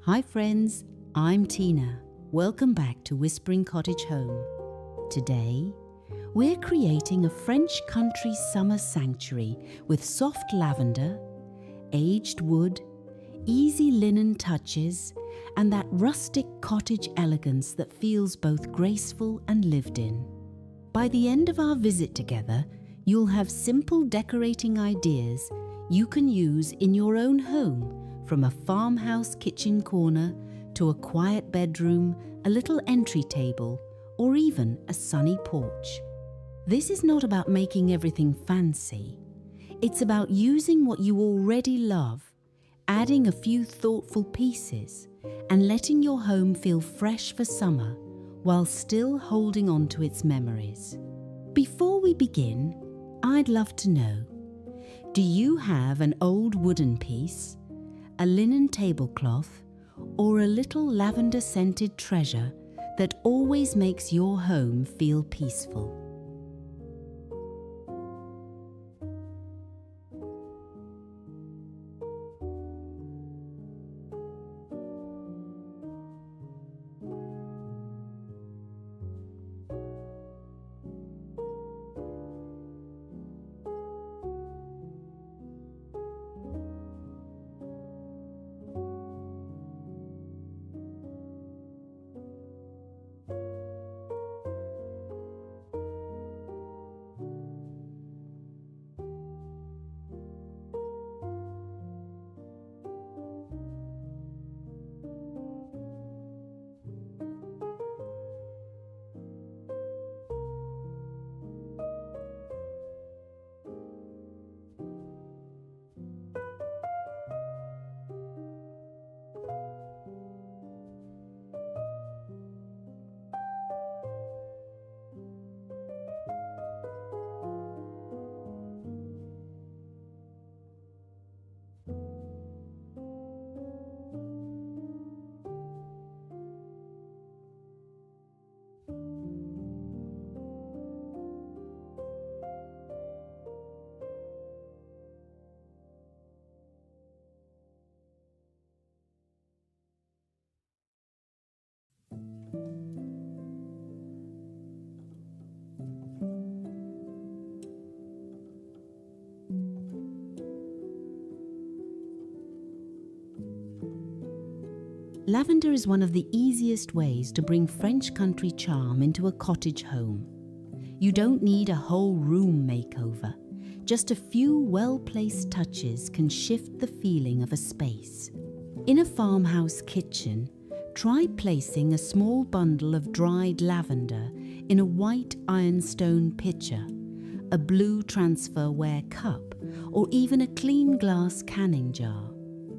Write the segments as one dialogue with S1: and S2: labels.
S1: Hi friends, I'm Tina. Welcome back to Whispering Cottage Home. Today, we're creating a French country summer sanctuary with soft lavender, aged wood, easy linen touches, and that rustic cottage elegance that feels both graceful and lived in. By the end of our visit together, you'll have simple decorating ideas you can use in your own home, from a farmhouse kitchen corner to a quiet bedroom, a little entry table, or even a sunny porch. This is not about making everything fancy. It's about using what you already love, adding a few thoughtful pieces, and letting your home feel fresh for summer while still holding on to its memories. Before we begin, I'd love to know, do you have an old wooden piece, a linen tablecloth, or a little lavender-scented treasure that always makes your home feel peaceful? Lavender is one of the easiest ways to bring French country charm into a cottage home. You don't need a whole room makeover. Just a few well-placed touches can shift the feeling of a space. In a farmhouse kitchen, try placing a small bundle of dried lavender in a white ironstone pitcher, a blue transferware cup, or even a clean glass canning jar.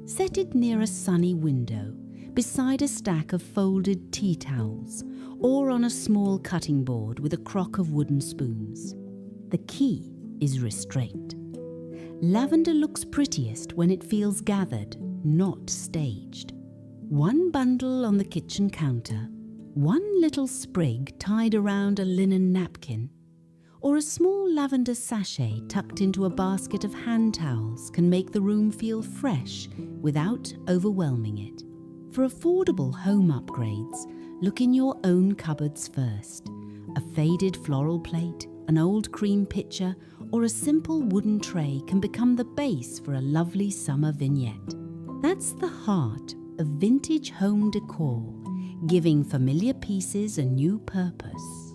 S1: Set it near a sunny window, beside a stack of folded tea towels, or on a small cutting board with a crock of wooden spoons. The key is restraint. Lavender looks prettiest when it feels gathered, not staged. One bundle on the kitchen counter, one little sprig tied around a linen napkin, or a small lavender sachet tucked into a basket of hand towels can make the room feel fresh without overwhelming it. For affordable home upgrades, look in your own cupboards first. A faded floral plate, an old cream pitcher, or a simple wooden tray can become the base for a lovely summer vignette. That's the heart of vintage home decor, giving familiar pieces a new purpose.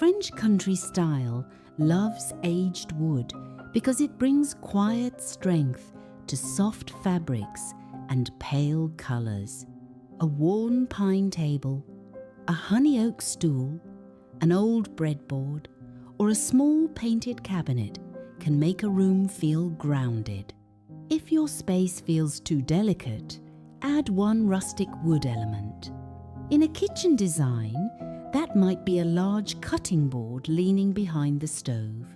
S1: French country style loves aged wood because it brings quiet strength to soft fabrics and pale colours. A worn pine table, a honey oak stool, an old breadboard, or a small painted cabinet can make a room feel grounded. If your space feels too delicate, add one rustic wood element. In a kitchen design, that might be a large cutting board leaning behind the stove,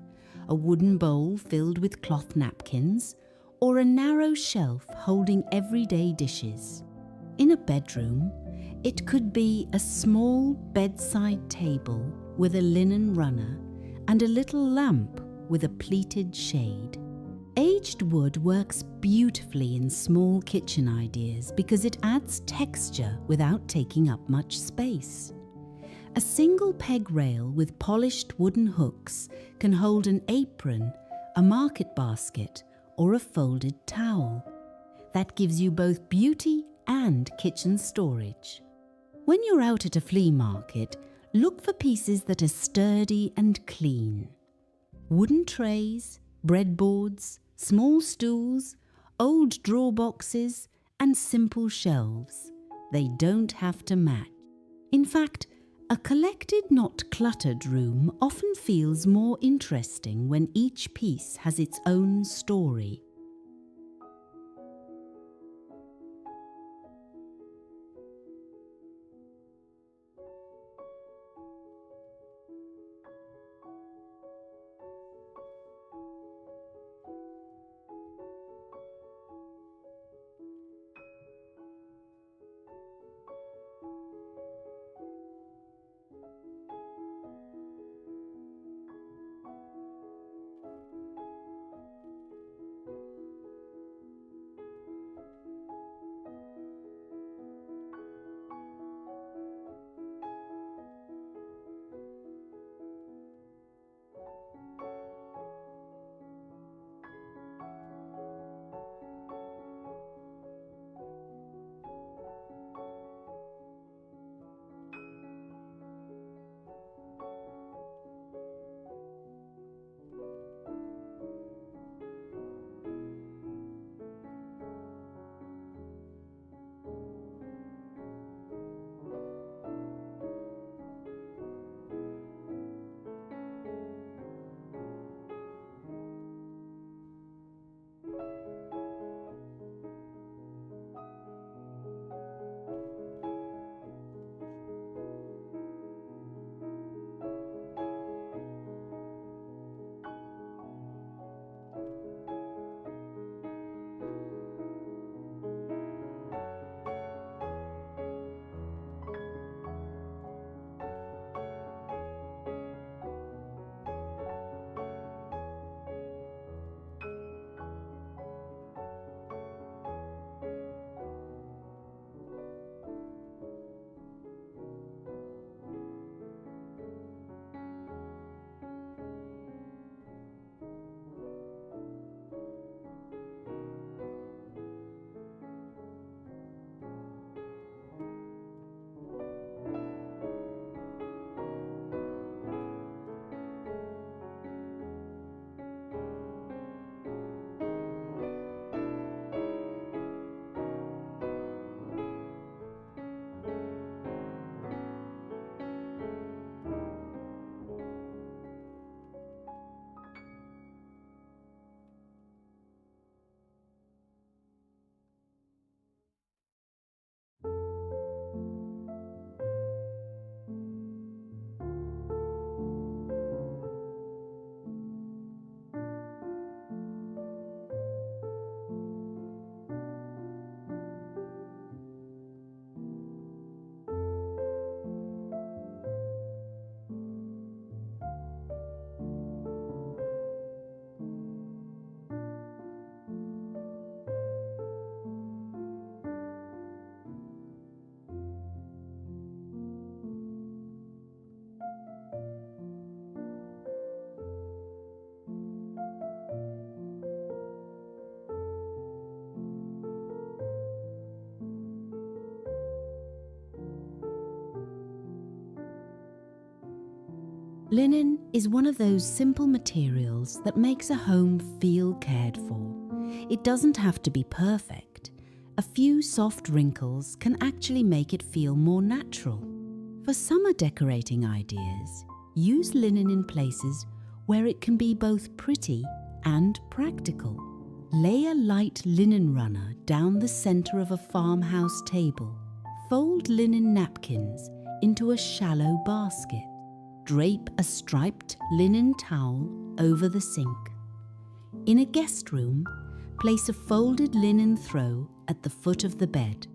S1: a wooden bowl filled with cloth napkins, or a narrow shelf holding everyday dishes. In a bedroom, it could be a small bedside table with a linen runner and a little lamp with a pleated shade. Aged wood works beautifully in small kitchen ideas because it adds texture without taking up much space. A single peg rail with polished wooden hooks can hold an apron, a market basket, or a folded towel. That gives you both beauty and kitchen storage. When you're out at a flea market, look for pieces that are sturdy and clean. Wooden trays, breadboards, small stools, old drawer boxes, and simple shelves. They don't have to match. In fact, a collected, not cluttered room often feels more interesting when each piece has its own story. Linen is one of those simple materials that makes a home feel cared for. It doesn't have to be perfect. A few soft wrinkles can actually make it feel more natural. For summer decorating ideas, use linen in places where it can be both pretty and practical. Lay a light linen runner down the center of a farmhouse table. Fold linen napkins into a shallow basket. Drape a striped linen towel over the sink. In a guest room, place a folded linen throw at the foot of the bed.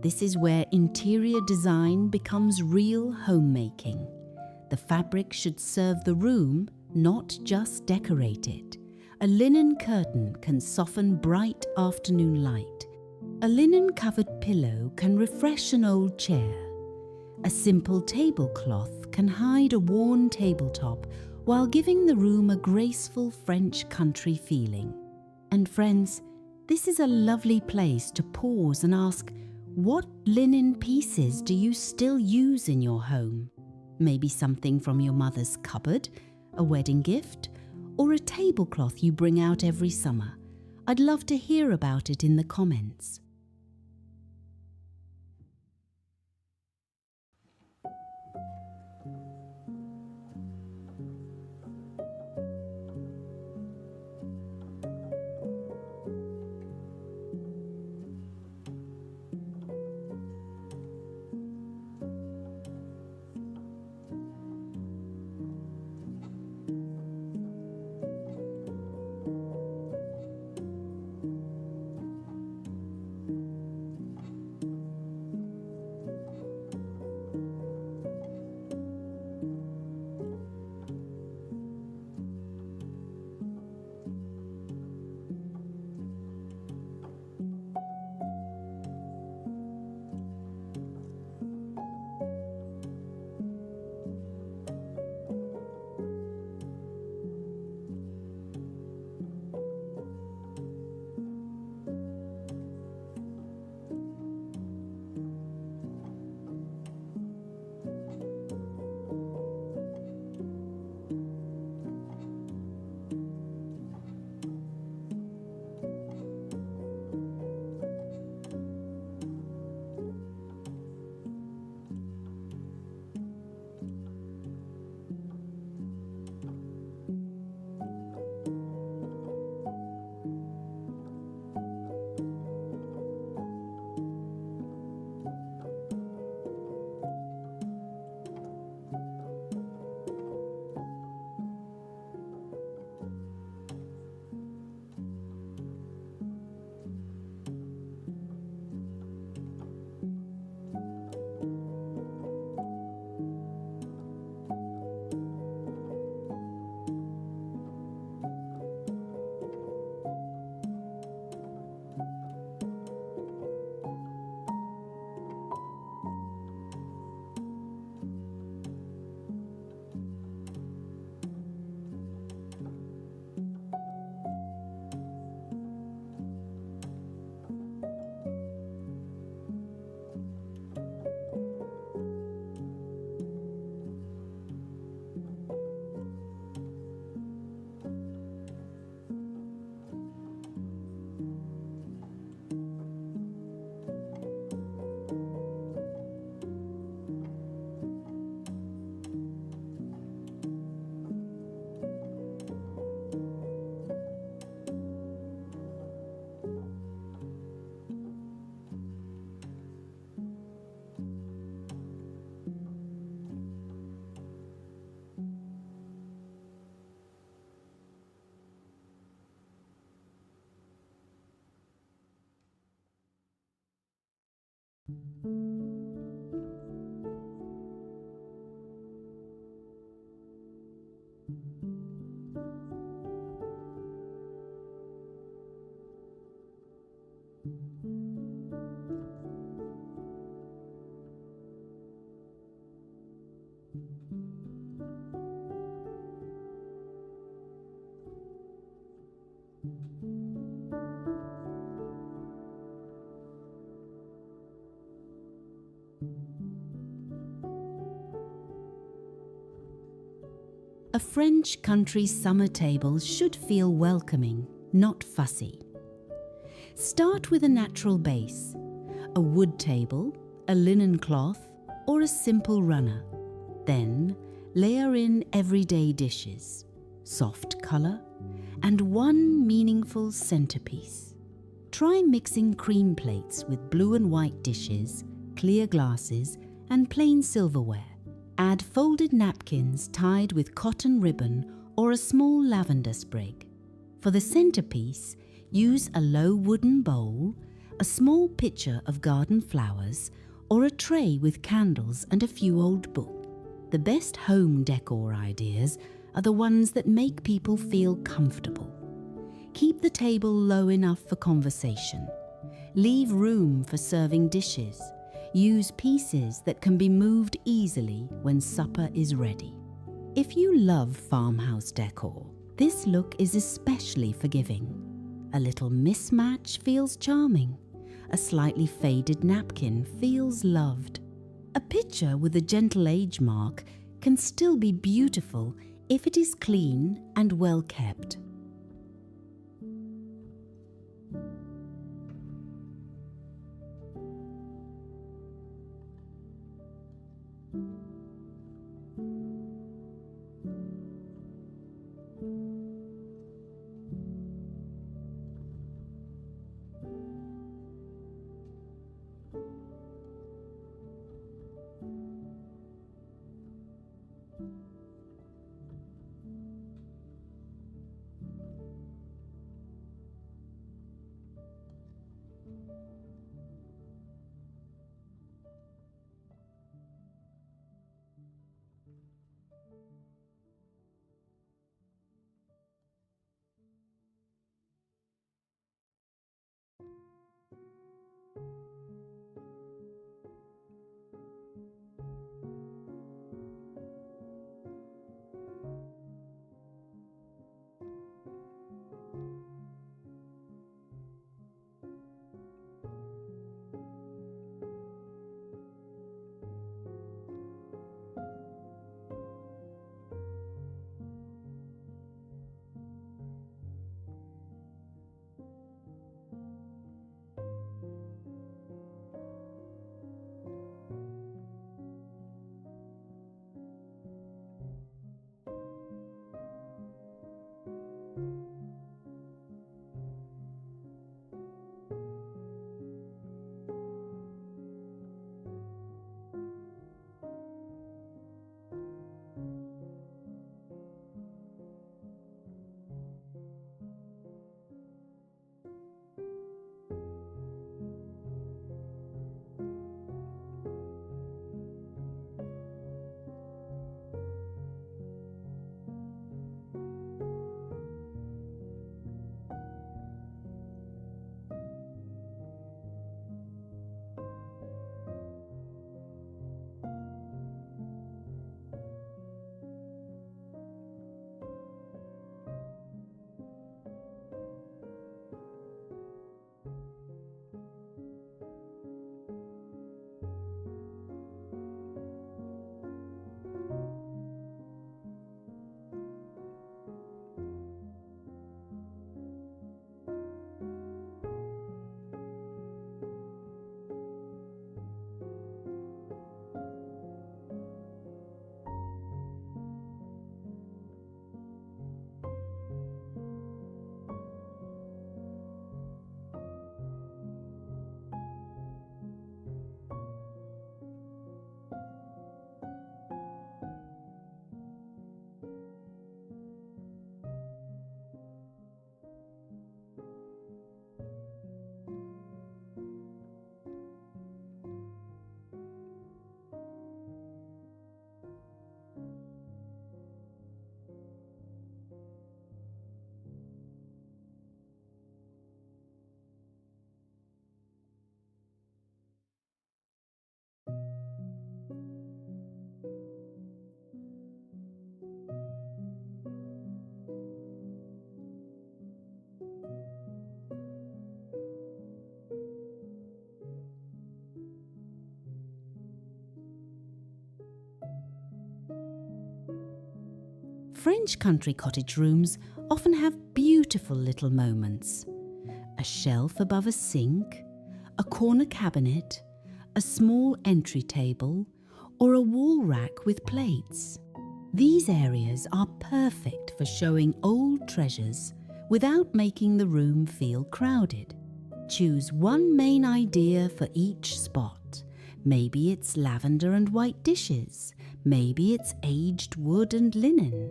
S1: This is where interior design becomes real homemaking. The fabric should serve the room, not just decorate it. A linen curtain can soften bright afternoon light. A linen-covered pillow can refresh an old chair. A simple tablecloth can hide a worn tabletop while giving the room a graceful French country feeling. And friends, this is a lovely place to pause and ask, what linen pieces do you still use in your home? Maybe something from your mother's cupboard, a wedding gift, or a tablecloth you bring out every summer. I'd love to hear about it in the comments. A French country summer table should feel welcoming, not fussy. Start with a natural base, a wood table, a linen cloth, or a simple runner. Then layer in everyday dishes, soft colour, and one meaningful centerpiece. Try mixing cream plates with blue and white dishes, clear glasses, and plain silverware. Add folded napkins tied with cotton ribbon or a small lavender sprig. For the centerpiece, use a low wooden bowl, a small pitcher of garden flowers, or a tray with candles and a few old books. The best home decor ideas are the ones that make people feel comfortable. Keep the table low enough for conversation. Leave room for serving dishes. Use pieces that can be moved easily when supper is ready. If you love farmhouse decor, this look is especially forgiving. A little mismatch feels charming. A slightly faded napkin feels loved. A picture with a gentle age mark can still be beautiful if it is clean and well kept. French country cottage rooms often have beautiful little moments. A shelf above a sink, a corner cabinet, a small entry table, or a wall rack with plates. These areas are perfect for showing old treasures without making the room feel crowded. Choose one main idea for each spot. Maybe it's lavender and white dishes. Maybe it's aged wood and linen.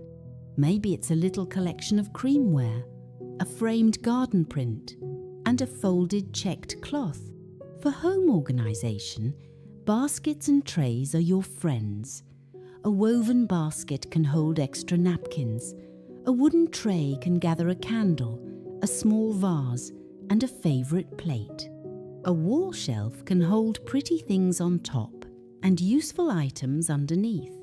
S1: Maybe it's a little collection of creamware, a framed garden print, and a folded checked cloth. For home organisation, baskets and trays are your friends. A woven basket can hold extra napkins. A wooden tray can gather a candle, a small vase, and a favourite plate. A wall shelf can hold pretty things on top and useful items underneath.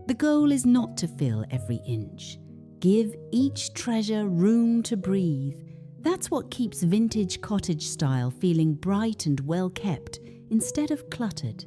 S1: The goal is not to fill every inch. Give each treasure room to breathe. That's what keeps vintage cottage style feeling bright and well kept instead of cluttered.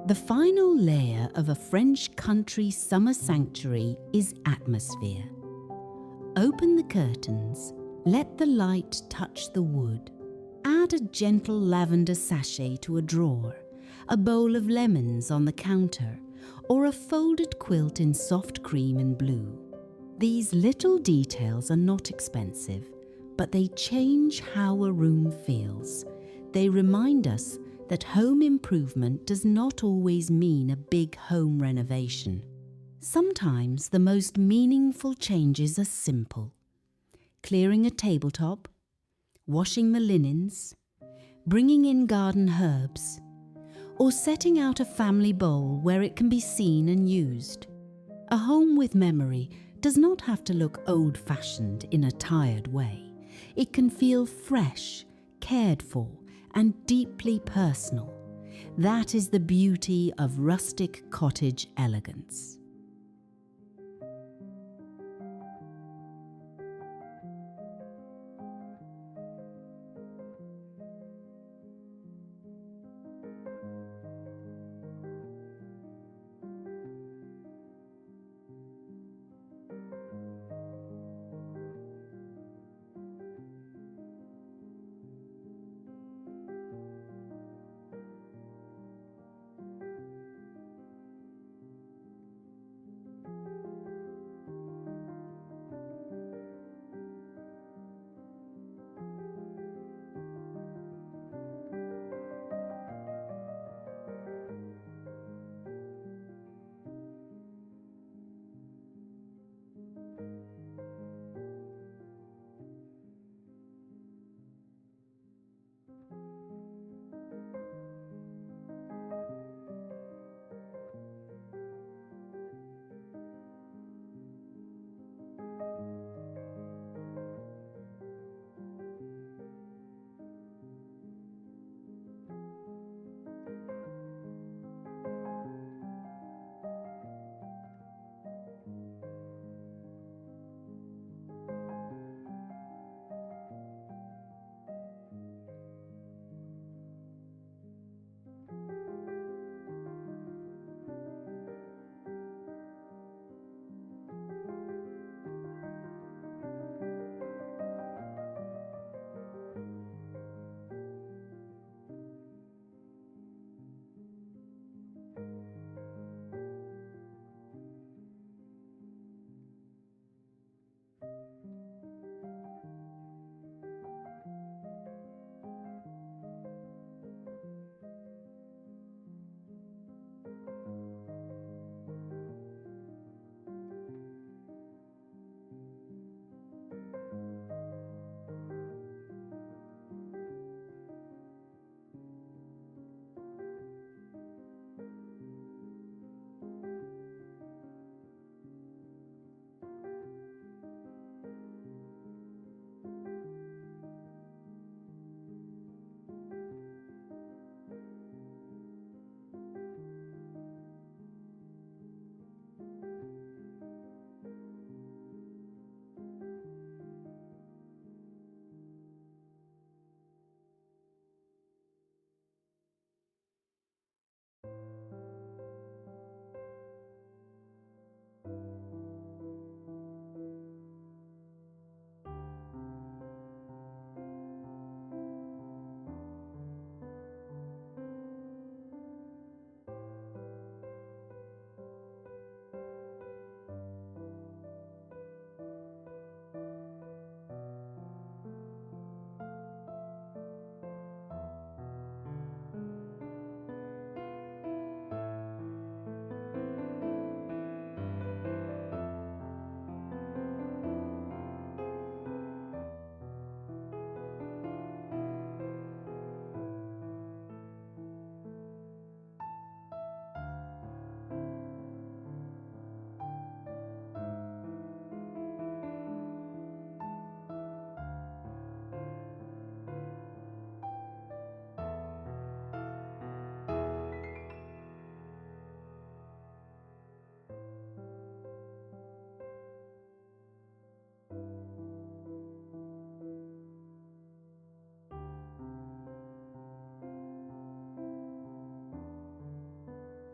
S1: The final layer of a French country summer sanctuary is atmosphere. Open the curtains, let the light touch the wood. Add a gentle lavender sachet to a drawer, a bowl of lemons on the counter, or a folded quilt in soft cream and blue. These little details are not expensive, but they change how a room feels. They remind us that home improvement does not always mean a big home renovation. Sometimes the most meaningful changes are simple. Clearing a tabletop, washing the linens, bringing in garden herbs, or setting out a family bowl where it can be seen and used. A home with memory does not have to look old-fashioned in a tired way. It can feel fresh, cared for, and deeply personal. That is the beauty of rustic cottage elegance.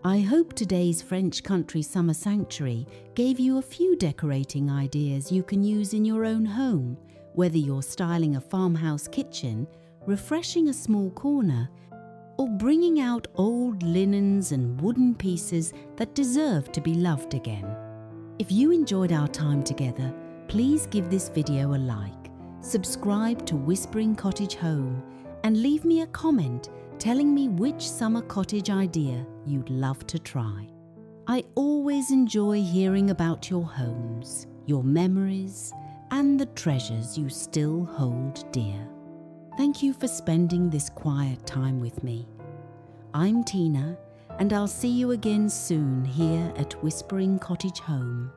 S1: I hope today's French country summer sanctuary gave you a few decorating ideas you can use in your own home, whether you're styling a farmhouse kitchen, refreshing a small corner, or bringing out old linens and wooden pieces that deserve to be loved again. If you enjoyed our time together, please give this video a like, subscribe to Whispering Cottage Home, and leave me a comment telling me which summer cottage idea you'd love to try. I always enjoy hearing about your homes, your memories, and the treasures you still hold dear. Thank you for spending this quiet time with me. I'm Tina, and I'll see you again soon here at Whispering Cottage Home.